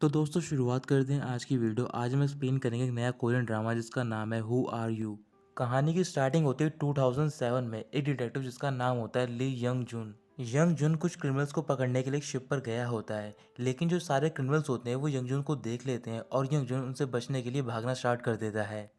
तो दोस्तों शुरुआत करते हैं आज की वीडियो। आज हम एक्सप्लेन करेंगे एक नया कोरियन ड्रामा जिसका नाम है हु आर यू। कहानी की स्टार्टिंग होती है 2007 में। एक डिटेक्टिव जिसका नाम होता है ली यंग जुन। यंग जुन कुछ क्रिमिनल्स को पकड़ने के लिए एक शिप पर गया होता है, लेकिन जो सारे क्रिमिनल्स होते हैं वो यंग जुन को देख लेते हैं और यंग जुन उनसे बचने के लिए भागना स्टार्ट कर देता है।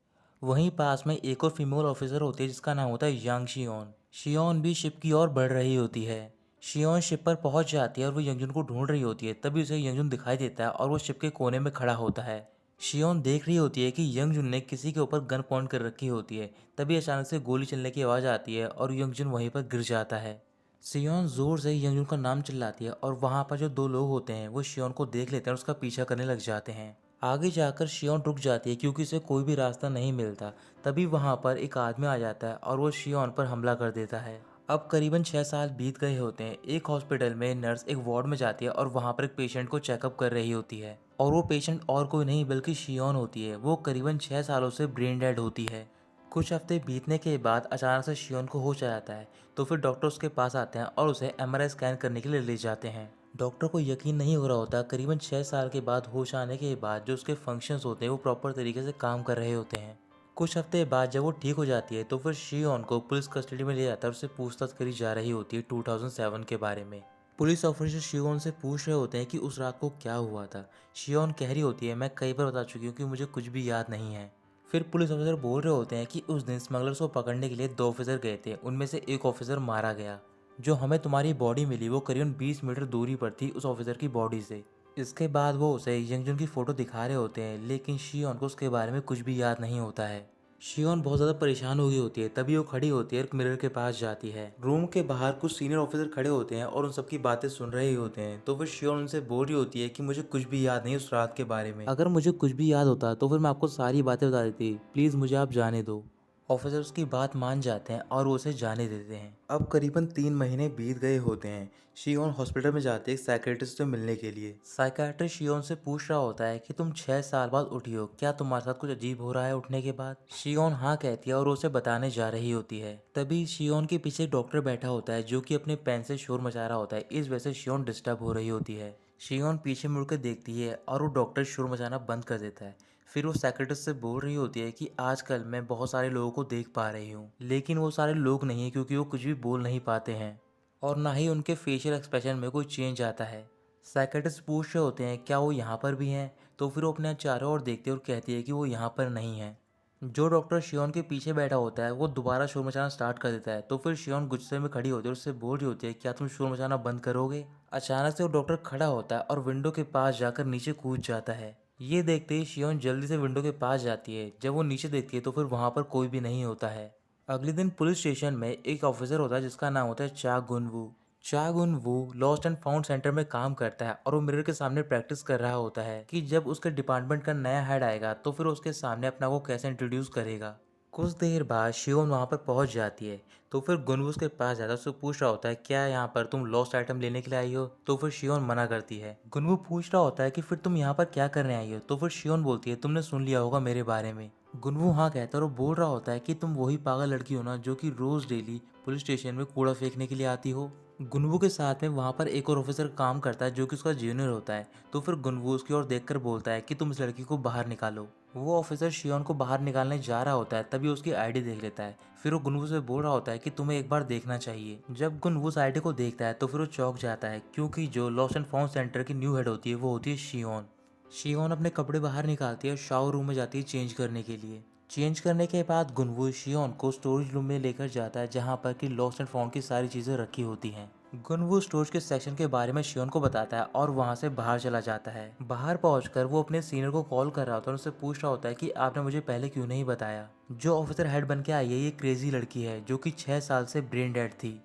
वहीं पास में एक और फीमेल ऑफिसर होती है जिसका नाम होता है यांग शियोन। शियोन भी शिप की ओर बढ़ रही होती है। शियोन शिप पर पहुंच जाती है और वो यंगजुन को ढूंढ रही होती है। तभी उसे यंगजुन दिखाई देता है और वो शिप के कोने में खड़ा होता है। शियोन देख रही होती है कि यंगजुन ने किसी के ऊपर गन पॉइंट कर रखी होती है। तभी अचानक से गोली चलने की आवाज़ आती है और यंगजुन वहीं पर गिर जाता है। शियोन जोर से यंगजुन का नाम चिल्लाती है और वहाँ पर जो दो लोग होते हैं वो शियोन को देख लेते हैं और उसका पीछा करने लग जाते हैं। आगे जाकर शियोन रुक जाती है क्योंकि उसे कोई भी रास्ता नहीं मिलता। तभी वहाँ पर एक आदमी आ जाता है और वो शियोन पर हमला कर देता है। अब करीबन 6 साल बीत गए होते हैं। एक हॉस्पिटल में नर्स एक वार्ड में जाती है और वहाँ पर एक पेशेंट को चेकअप कर रही होती है, और वो पेशेंट और कोई नहीं बल्कि शियोन होती है। वो करीबन 6 सालों से ब्रेन डेड होती है। कुछ हफ्ते बीतने के बाद अचानक से शियोन को होश आ जाता है। तो फिर डॉक्टर उसके पास आते हैं और उसे एमआरआई स्कैन करने के लिए ले जाते हैं। डॉक्टर को यकीन नहीं हो रहा होता। करीबन 6 साल के बाद होश आने के बाद जो उसके फंक्शंस होते हैं वो प्रॉपर तरीके से काम कर रहे होते हैं। कुछ हफ्ते बाद जब वो ठीक हो जाती है तो फिर शियोन को पुलिस कस्टडी में लिया जाता है और उससे पूछताछ करी जा रही होती है 2007 के बारे में। पुलिस ऑफिसर शियोन से पूछ रहे होते हैं कि उस रात को क्या हुआ था। शियोन कह रही होती है, मैं कई बार बता चुकी हूँ कि मुझे कुछ भी याद नहीं है। फिर पुलिस ऑफिसर बोल रहे होते हैं कि उस दिन स्मगलर्स को पकड़ने के लिए 2 ऑफिसर गए थे, उनमें से एक ऑफिसर मारा गया। जो हमें तुम्हारी बॉडी मिली वो करीबन 20 मीटर दूरी पर थी उस ऑफिसर की बॉडी से। इसके बाद वो उसे यंगजुन की फोटो दिखा रहे होते हैं, लेकिन शियोन को उसके बारे में कुछ भी याद नहीं होता है। शियोन बहुत ज़्यादा परेशान हो गई होती है। तभी वो खड़ी होती है और मिरर के पास जाती है। रूम के बाहर कुछ सीनियर ऑफिसर खड़े होते हैं और उन सबकी बातें सुन रहे होते हैं। तो फिर शियोन उनसे बोल रही होती है कि मुझे कुछ भी याद नहीं उस रात के बारे में। अगर मुझे कुछ भी याद होता तो फिर मैं आपको सारी बातें बता देती। प्लीज़ मुझे आप जाने दो। ऑफिसर उसकी बात मान जाते हैं और वो उसे जाने देते हैं। अब करीबन 3 महीने बीत गए होते हैं। शियोन हॉस्पिटल में जाती है एक साइकेट्रिस्ट से मिलने के लिए। साइकेट्रिस्ट शियोन से पूछ रहा होता है कि तुम 6 साल बाद उठी हो, क्या तुम्हारे साथ कुछ अजीब हो रहा है उठने के बाद। शियोन हाँ कहती है और उसे बताने जा रही होती है। तभी शियोन के पीछे एक डॉक्टर बैठा होता है जो कि अपने पेन से शोर मचा रहा होता है। इस वजह से शियोन डिस्टर्ब हो रही होती है। शियोन पीछे मुड़कर देखती है और वो डॉक्टर शोर मचाना बंद कर देता है। फिर वो सेक्रेटरी से बोल रही होती है कि आजकल मैं बहुत सारे लोगों को देख पा रही हूँ, लेकिन वो सारे लोग नहीं है क्योंकि वो कुछ भी बोल नहीं पाते हैं और ना ही उनके फेशियल एक्सप्रेशन में कोई चेंज आता है। सेक्रेटरी पूछ रहे होते हैं क्या वो यहाँ पर भी हैं। तो फिर वो अपने चारों ओर देखती है और कहती है कि वो यहाँ पर नहीं है। जो डॉक्टर शियोन के पीछे बैठा होता है वो दोबारा शोर मचाना स्टार्ट कर देता है। तो फिर शियोन गुस्से में खड़ी होती है और उससे बोल रही होती है क्या तुम शोर मचाना बंद करोगे। अचानक से वो डॉक्टर खड़ा होता है और विंडो के पास जाकर नीचे कूद जाता है। ये देखते ही शियोन जल्दी से विंडो के पास जाती है। जब वो नीचे देखती है तो फिर वहाँ पर कोई भी नहीं होता है। अगले दिन पुलिस स्टेशन में एक ऑफिसर होता है जिसका नाम होता है चा गुन वू। चा गुन वू लॉस्ट एंड फाउंड सेंटर में काम करता है और वो मिरर के सामने प्रैक्टिस कर रहा होता है कि जब उसके डिपार्टमेंट का नया हेड आएगा तो फिर उसके सामने अपना को कैसे इंट्रोड्यूस करेगा। कुछ देर बाद शियोन वहाँ पर पहुँच जाती है। तो फिर गुनवू उसके पास जाता है, उससे पूछ रहा होता है क्या यहाँ पर तुम लॉस्ट आइटम लेने के लिए आई हो। तो फिर शियोन मना करती है। गुनवू पूछ रहा होता है कि फिर तुम यहाँ पर क्या करने आई हो। तो फिर शियोन बोलती है तुमने सुन लिया होगा मेरे बारे में। गुनवू हाँ कहता है और वो बोल रहा होता है कि तुम वही पागल लड़की हो ना जो कि रोज डेली पुलिस स्टेशन में कूड़ा फेंकने के लिए आती हो। गुनवू के साथ में वहाँ पर एक और ऑफिसर काम करता है जो कि उसका जूनियर होता है। तो फिर गुनवू उसकी ओर देखकर बोलता है कि तुम इस लड़की को बाहर निकालो। वो ऑफिसर शियोन को बाहर निकालने जा रहा होता है, तभी उसकी आईडी देख लेता है। फिर वो गुनवू से बोल रहा होता है कि तुम्हें एक बार देखना चाहिए। जब गुनवू उस आईडी को देखता है तो फिर वो चौंक जाता है क्योंकि जो लॉस्ट एंड फाउंड सेंटर की न्यू हेड होती है वो होती है शियोन। शियोन अपने कपड़े बाहर निकालती है और शावर रूम में जाती है चेंज करने के लिए। चेंज करने के बाद गुनवू शियोन को स्टोरेज रूम में लेकर जाता है जहाँ पर कि लॉस्ट एंड फाउंड की सारी चीज़ें रखी होती हैं। गुनवू स्टोरेज के सेक्शन के बारे में शियोन को बताता है और वहाँ से बाहर चला जाता है। बाहर पहुंचकर वो अपने सीनियर को कॉल कर रहा होता है और उससे पूछ रहा होता है कि आपने मुझे पहले क्यों नहीं बताया। जो ऑफिसर हेड बन के आई है ये क्रेजी लड़की है जो कि 6 साल से ब्रेन डेड थी।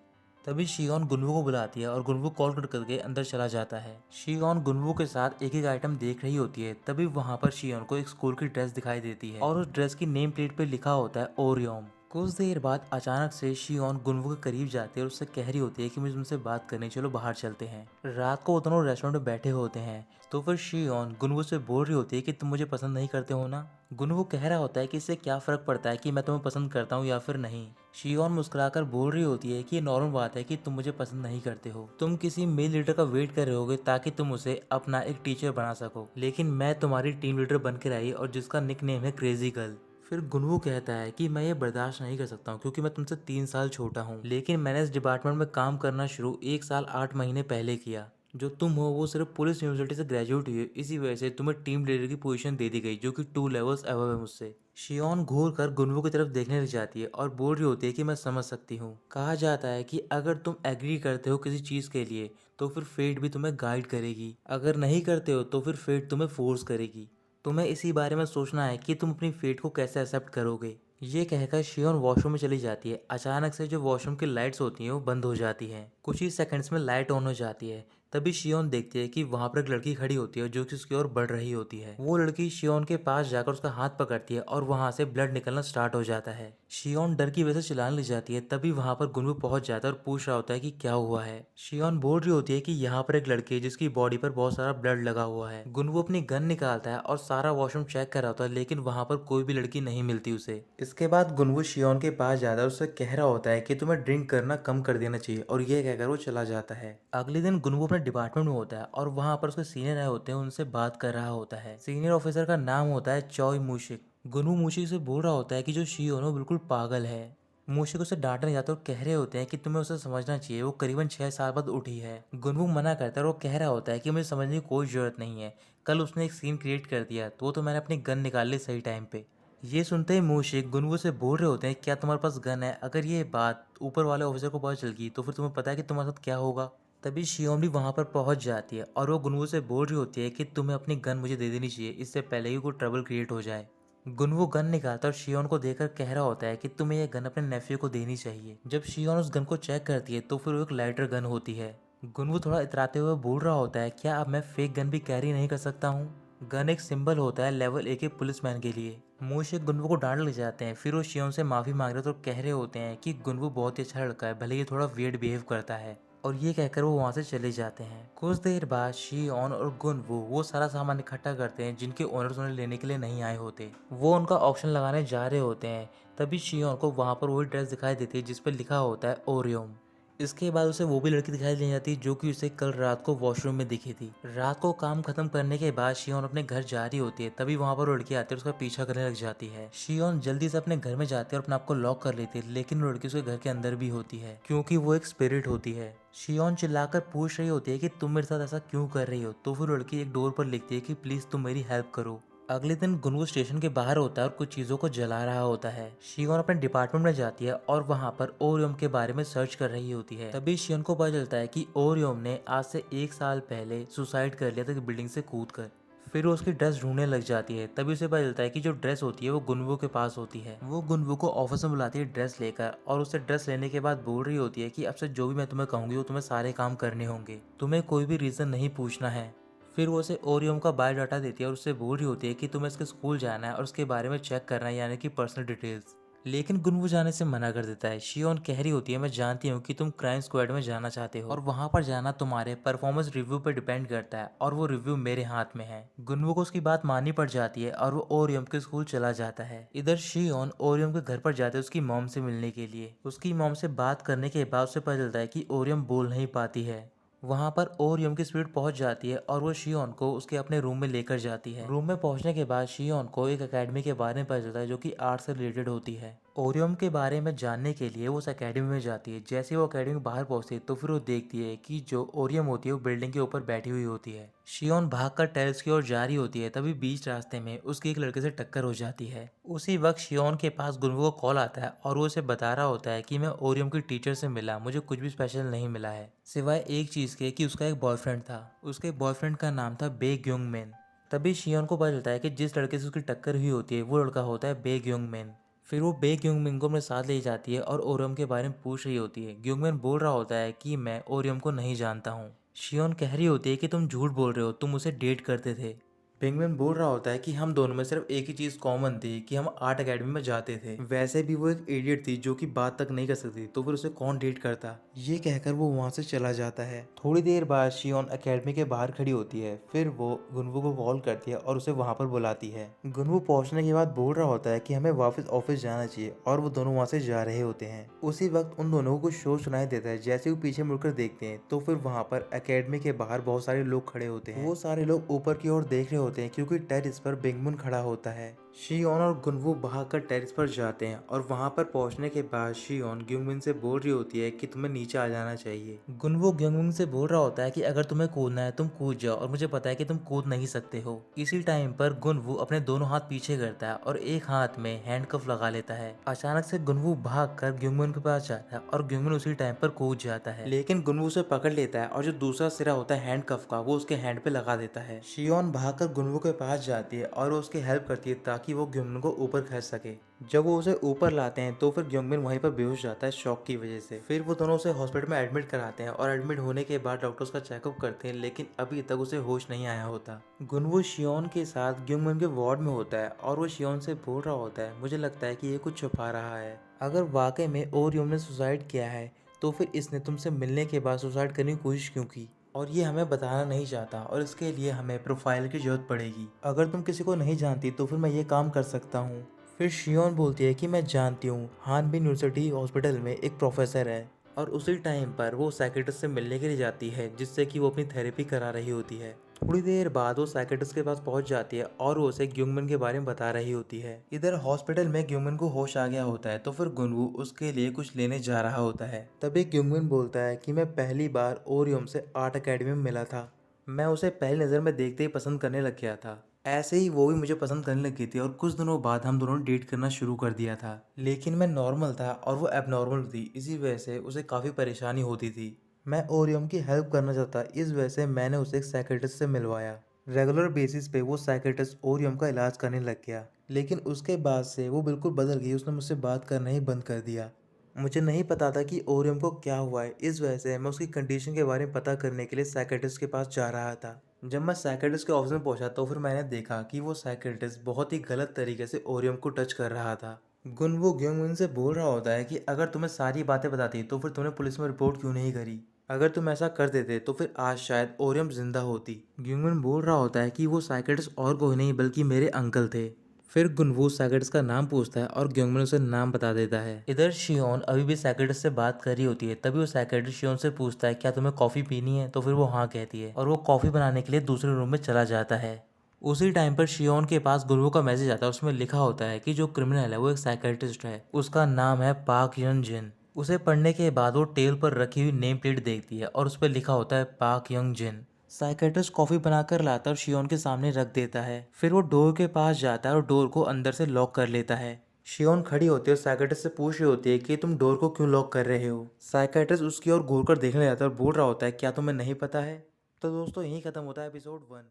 तभी शियोन गुनवू को बुलाती है और गुनवू कॉल कर करके अंदर चला जाता है। शियोन गुनवू के साथ एक एक आइटम देख रही होती है। तभी वहाँ पर शियोन को एक स्कूल की ड्रेस दिखाई देती है और उस ड्रेस की नेम प्लेट पे लिखा होता है ओरियम। कुछ देर बाद अचानक से शियोन गुनवू के करीब जाती है और उससे कह रही होती है कि मुझे तुमसे बात करनी, चलो बाहर चलते हैं। रात को वो दोनों रेस्टोरेंट में बैठे होते हैं तो फिर शियोन गुनवू से बोल रही होती है कि तुम मुझे पसंद नहीं करते हो ना। गुनवू कह रहा होता है कि इससे क्या फर्क पड़ता है कि मैं तुम्हें पसंद करता हूँ या फिर नहीं। शियोन मुस्कुराकर बोल रही होती है कि ये नॉर्मल बात है कि तुम मुझे पसंद नहीं करते हो, तुम किसी मेल लीडर का वेट कर रहे होगे ताकि तुम उसे अपना एक टीचर बना सको, लेकिन मैं तुम्हारी टीम लीडर बनकर आई और जिसका निक नेम है क्रेजी गर्ल। फिर गुनवू कहता है कि मैं ये बर्दाश्त नहीं कर सकता हूँ क्योंकि मैं तुमसे 3 साल छोटा हूँ, लेकिन मैंने इस डिपार्टमेंट में काम करना शुरू 1 साल 8 महीने पहले किया। जो तुम हो वो सिर्फ पुलिस यूनिवर्सिटी से ग्रेजुएट हुई हो, इसी वजह से तुम्हें टीम लीडर की पोजीशन दे दी गई जो कि 2 लेवल्स अबव है मुझसे। शियोन घूर कर गुनवू की तरफ देखने लग जाती है और बोल रही होती है कि मैं समझ सकती हूँ। कहा जाता है कि अगर तुम एग्री करते हो किसी चीज़ के लिए तो फिर फेट भी तुम्हें गाइड करेगी, अगर नहीं करते हो तो फिर फेट तुम्हें फोर्स करेगी। तुम्हें इसी बारे में सोचना है कि तुम अपनी फेट को कैसे एक्सेप्ट करोगे। ये कहकर शियोन वॉशरूम में चली जाती है। अचानक से जो वॉशरूम की लाइट्स होती हैं वो बंद हो जाती हैं। कुछ ही सेकंड्स में लाइट ऑन हो जाती है। तभी शियोन देखती है कि वहां पर एक लड़की खड़ी होती है जो कि उसकी ओर बढ़ रही होती है। वो लड़की शियोन के पास जाकर उसका हाथ पकड़ती है और वहां से ब्लड निकलना स्टार्ट हो जाता है। शियोन डर की वजह से चिल्लाने लग जाती है। तभी वहां पर गुनवू पहुंच जाता है और पूछ रहा होता है कि क्या हुआ है। शियोन बोल रही होती है कि यहाँ पर एक लड़की है जिसकी बॉडी पर बहुत सारा ब्लड लगा हुआ है। गुनवू अपनी गन निकालता है और सारा वॉशरूम चेक कर रहा होता है, लेकिन वहां पर कोई भी लड़की नहीं मिलती उसे। इसके बाद गुनवू शियोन के पास जाता है, उससे कह रहा होता है कि तुम्हें ड्रिंक करना कम कर देना चाहिए और ये कहकर वो चला जाता है। अगले दिन गुनवू अपने डिपार्टमेंट में होता है और वहां पर उसके सीनियर आए होते हैं, उनसे बात कर रहा होता है। सीनियर ऑफिसर का नाम होता है चॉय मूशिक। गुनवू मूशिक से बोल रहा होता है कि जो शियोन है वो बिल्कुल पागल है। मूशिक उसे डांटने जाते और कह रहे होते हैं कि तुम्हें उसे समझना चाहिए, वो करीबन 6 साल बाद उठी है। गुनवू मना करता है और वो कह रहा होता है कि मुझे समझने की कोई जरूरत नहीं है, कल उसने एक सीन क्रिएट कर दिया तो मैंने अपनी गन निकाल ली सही टाइम पे। ये सुनते ही मूशिक गुनवू से बोल रहे होते हैं क्या तुम्हारे पास गन है, अगर ये बात ऊपर वाले ऑफिसर को पता चल गई तो फिर तुम्हें पता है कि तुम्हारे साथ क्या होगा। तभी शियोन भी वहां पर पहुंच जाती है और वो गुनवू से बोल रही होती है कि तुम्हें अपनी गन मुझे दे देनी चाहिए, इससे पहले ही कोई ट्रबल क्रिएट हो जाए। गुनवू गन निकालता और शियोन को देखकर कह रहा होता है कि तुम्हें यह गन अपने नेफ्यू को देनी चाहिए। जब शियोन उस गन को चेक करती है तो फिर वो एक लाइटर गन होती है। गुनवू थोड़ा इतराते हुए बोल रहा होता है क्या अब मैं फेक गन भी कैरी नहीं कर सकता हूँ। गन एक सिंबल होता है लेवल 1 के पुलिसमैन के लिए। मूशिक गुनवू को डांट लग जाते हैं। फिर वो शियोन से माफी मांग रहे तो कह रहे होते हैं कि गुनवू बहुत ही अच्छा लड़का है, भले ये थोड़ा वियर्ड बिहेव करता है, और ये कहकर वो वहां से चले जाते हैं। कुछ देर बाद शियोन और गुनवू वो सारा सामान इकट्ठा करते हैं जिनके ओनर्स उन्हें लेने के लिए नहीं आए होते। वो उनका ऑप्शन लगाने जा रहे होते हैं। तभी शियोन को वहां पर वही ड्रेस दिखाई देती है जिस पर लिखा होता है ओरियम। इसके बाद उसे वो भी लड़की दिखाई दे जाती है जो कि उसे कल रात को वॉशरूम में दिखी थी। रात को काम खत्म करने के बाद शियोन अपने घर जा रही होती है। तभी वहां पर वो लड़की आती है और उसका पीछा करने लग जाती है। शियोन जल्दी से अपने घर में जाती है और अपने आप को लॉक कर लेती है, लेकिन वो लड़की उसके घर के अंदर भी होती है क्योंकि वो एक स्पिरिट होती है। शियोन चिल्लाकर पूछ रही होती है कि तुम मेरे साथ ऐसा क्यों कर रही हो, तो फिर लड़की एक डोर पर लिखती है कि प्लीज तुम मेरी हेल्प करो। अगले दिन गुनगु स्टेशन के बाहर होता है और कुछ चीजों को जला रहा होता है। शियोन अपने डिपार्टमेंट में जाती है और वहां पर ओरियम के बारे में सर्च कर रही होती है। तभी शियोन को पता चलता है कि ओरियम ने आज से 1 साल पहले सुसाइड कर लिया था बिल्डिंग से कूदकर। फिर वो उसकी ड्रेस ढूंढने लग जाती है। तभी उसे पता चलता है कि जो ड्रेस होती है वो गुनवू के पास होती है। वो गुनवू को ऑफिस में बुलाती है ड्रेस लेकर और उससे ड्रेस लेने के बाद बोल रही होती है कि अब से जो भी मैं तुम्हें कहूंगी वो तुम्हें सारे काम करने होंगे, तुम्हें कोई भी रीजन नहीं पूछना है। फिर वो उसे ओरियम का बायोडाटा देती है और उससे बोल रही होती है कि तुम्हें इसके स्कूल जाना है और उसके बारे में चेक करना है, यानी कि पर्सनल डिटेल्स। लेकिन गुनवू जाने से मना कर देता है। शियोन कह रही होती है मैं जानती हूँ कि तुम क्राइम स्क्वाड में जाना चाहते हो और वहां पर जाना तुम्हारे परफॉर्मेंस रिव्यू पर डिपेंड करता है और वो रिव्यू मेरे हाथ में है। गुनवू को उसकी बात माननी पड़ जाती है और वो ओरियम के स्कूल चला जाता है। इधर शियोन ओरियम के घर पर जाते है उसकी मॉम से मिलने के लिए। उसकी मॉम से बात करने के बाद उसे पता चलता है कि ओरियम बोल नहीं पाती है। वहां पर ओरियम की स्पीड पहुंच जाती है और वो शियोन को उसके अपने रूम में लेकर जाती है। रूम में पहुंचने के बाद शियोन को एक एकेडमी के बारे में पता चलता है जो कि आर्ट से रिलेटेड होती है। ओरियम के बारे में जानने के लिए वो उस एकेडमी में जाती है। जैसे ही वो एकेडमी बाहर पहुंचती है तो फिर वो देखती है कि जो ओरियम होती है वो बिल्डिंग के ऊपर बैठी हुई होती है। शियोन भागकर टेरेस की ओर जा रही होती है। तभी बीच रास्ते में उसकी एक लड़के से टक्कर हो जाती है। उसी वक्त शियोन के पास गुनवू को कॉल आता है और वो उसे बता रहा होता है कि मैं ओरियम की टीचर से मिला, मुझे कुछ भी स्पेशल नहीं मिला है सिवाय एक चीज के कि उसका एक बॉयफ्रेंड था। उसके बॉयफ्रेंड का नाम था बे ग्योंग मेन। तभी शियोन को पता चलता है कि जिस लड़के से उसकी टक्कर हुई होती है वो लड़का होता है बे ग्योंग मेन। फिर वो बे ग्योंगमिन को अपने साथ ले जाती है और ओरियम के बारे में पूछ रही होती है। ग्योंगमिन बोल रहा होता है कि मैं ओरियम को नहीं जानता हूँ। शियोन कह रही होती है कि तुम झूठ बोल रहे हो, तुम उसे डेट करते थे। पिंगविन बोल रहा होता है कि हम दोनों में सिर्फ एक ही चीज कॉमन थी कि हम आर्ट एकेडमी में जाते थे। वैसे भी वो एक इडियट थी जो कि बात तक नहीं कर सकती, तो फिर उसे कौन डेट करता। ये कहकर वो वहां से चला जाता है। थोड़ी देर बाद शियोन एकेडमी के बाहर खड़ी होती है। फिर वो गुनवू को कॉल करती है और उसे वहां पर बुलाती है। गुनवू पहुंचने के बाद बोल रहा होता है कि हमें वापस ऑफिस जाना चाहिए और वो दोनों वहां से जा रहे होते हैं। उसी वक्त उन दोनों को कुछ शोर सुनाई देता है। जैसे वो पीछे मुड़कर देखते हैं तो फिर वहां पर एकेडमी के बाहर बहुत सारे लोग खड़े होते हैं। वो सारे लोग ऊपर की ओर देख रहे होते हैं क्योंकि टेरिस पर बिंगमुन खड़ा होता है। शियोन और गुनवू भागकर टेरिस पर जाते हैं और वहां पर पहुंचने के बाद शियोन ग्युंगमिन से बोल रही होती है कि तुम्हें नीचे आ जाना चाहिए। गुनवू ग्युंगमिन से बोल रहा होता है कि अगर तुम्हें कूदना है तुम कूद जाओ और मुझे पता है कि तुम कूद नहीं सकते हो। इसी टाइम पर गुनवू अपने दोनों हाथ पीछे करता है और एक हाथ में हैंडकफ लगा लेता है। अचानक से गुनवू भागकर ग्युंगमिन के पास जाता है और ग्युंगमिन उसी टाइम पर कूद जाता है, लेकिन गुनवू उसे पकड़ लेता है और जो दूसरा सिरा होता है हैंडकफ का वो उसके हैंड पे लगा देता है। शियोन भागकर गुनवू के पास जाती है और वो उसकी हेल्प करती है ताकि वो ग्युंगमिन को ऊपर खींच सके। जब वो उसे ऊपर लाते हैं तो फिर ग्युंगमिन वहीं पर बेहोश जाता है शॉक की वजह से। फिर वो दोनों उसे हॉस्पिटल में एडमिट कराते हैं और एडमिट होने के बाद डॉक्टर्स का चेकअप करते हैं, लेकिन अभी तक उसे होश नहीं आया होता। गुनवू शियोन के साथ ग्युंगमिन के वार्ड में होता है और वो शियोन से बोल रहा होता है मुझे लगता है कि ये कुछ छुपा रहा है। अगर वाकई में ओरियम ने सुसाइड किया है तो फिर इसने तुमसे मिलने के बाद सुसाइड करने की कोशिश क्यों की, और ये हमें बताना नहीं चाहता और इसके लिए हमें प्रोफाइल की जरूरत पड़ेगी। अगर तुम किसी को नहीं जानती तो फिर मैं ये काम कर सकता हूँ। फिर शियोन बोलती है कि मैं जानती हूँ, हानबिन यूनिवर्सिटी हॉस्पिटल में एक प्रोफेसर है। और उसी टाइम पर वो साइकेट्रिस्ट से मिलने के लिए जाती है जिससे कि वो अपनी थेरेपी करा रही होती है। थोड़ी देर बाद वो साइकेट्रिस्ट के पास पहुंच जाती है और वो उसे ग्युंगमिन के बारे में बता रही होती है। इधर हॉस्पिटल में ग्युंगमिन को होश आ गया होता है तो फिर गुनवू उसके लिए कुछ लेने जा रहा होता है। तभी ग्युंगमिन बोलता है कि मैं पहली बार ओरियम से आर्ट एकेडमी में मिला था। मैं उसे पहली नज़र में देखते ही पसंद करने लग गया था। ऐसे ही वो भी मुझे पसंद करने लगी थी और कुछ दिनों बाद हम दोनों ने डेट करना शुरू कर दिया था। लेकिन मैं नॉर्मल था और वो एबनॉर्मल थी, इसी वजह से उसे काफ़ी परेशानी होती थी। मैं ओरियम की हेल्प करना चाहता, इस वजह से मैंने उसे एक साइकेट्रिस्ट से मिलवाया। रेगुलर बेसिस पे वो साइकेट्रिस्ट ओरियम का इलाज करने लग गया, लेकिन उसके बाद से वो बिल्कुल बदल गई। उसने मुझसे बात करना ही बंद कर दिया। मुझे नहीं पता था कि ओरियम को क्या हुआ है, इस वजह से मैं उसकी कंडीशन के बारे में पता करने के लिए साइकेट्रिस्ट के पास जा रहा था। जब मैं साइकेट्रिस्ट के ऑफिस में पहुंचा तो फिर मैंने देखा कि वो साइकेट्रिस्ट बहुत ही गलत तरीके से ओरियम को टच कर रहा था। गुनवू ग्युंगमिन से बोल रहा होता है कि अगर तुम्हें सारी बातें बताती तो फिर तुमने पुलिस में रिपोर्ट क्यों नहीं करी। अगर तुम ऐसा कर देते तो फिर आज शायद ओरियम जिंदा होती। ग्युंगमिन बोल रहा होता है कि वो साइकेट्रिस्ट और कोई नहीं बल्कि मेरे अंकल थे। फिर गुनवू साइकेट्रिस्ट का नाम पूछता है और ग्युंगमिन उसे नाम बता देता है। इधर शियोन अभी भी साइकेट्रिस्ट से बात कर रही होती है। तभी वो साइकेट्रिस्ट शियोन से पूछता है क्या तुम्हें कॉफी पीनी है, तो फिर वो हाँ कहती है और वो कॉफी बनाने के लिए दूसरे रूम में चला जाता है। उसी टाइम पर शियोन के पास गुनवू का मैसेज आता है। उसमें लिखा होता है कि जो क्रिमिनल है वो एक साइकेट्रिस्ट है, उसका नाम है पाक यंग जिन। उसे पढ़ने के बाद वो टेबल पर रखी हुई नेम प्लेट देखती है और उस पर लिखा होता है पाक यंग जिन। साइकेट्रिस्ट कॉफी बनाकर लाता है और शियोन के सामने रख देता है। फिर वो डोर के पास जाता है और डोर को अंदर से लॉक कर लेता है। शियोन खड़ी होती है और साइकेट्रिस्ट से पूछ रही होती है कि तुम डोर को क्यों लॉक कर रहे हो। साइकेट्रिस्ट उसकी ओर घूर कर देखने जाता है और बोल रहा होता है क्या तुम्हें नहीं पता है। तो दोस्तों यही खत्म होता है एपिसोड 1।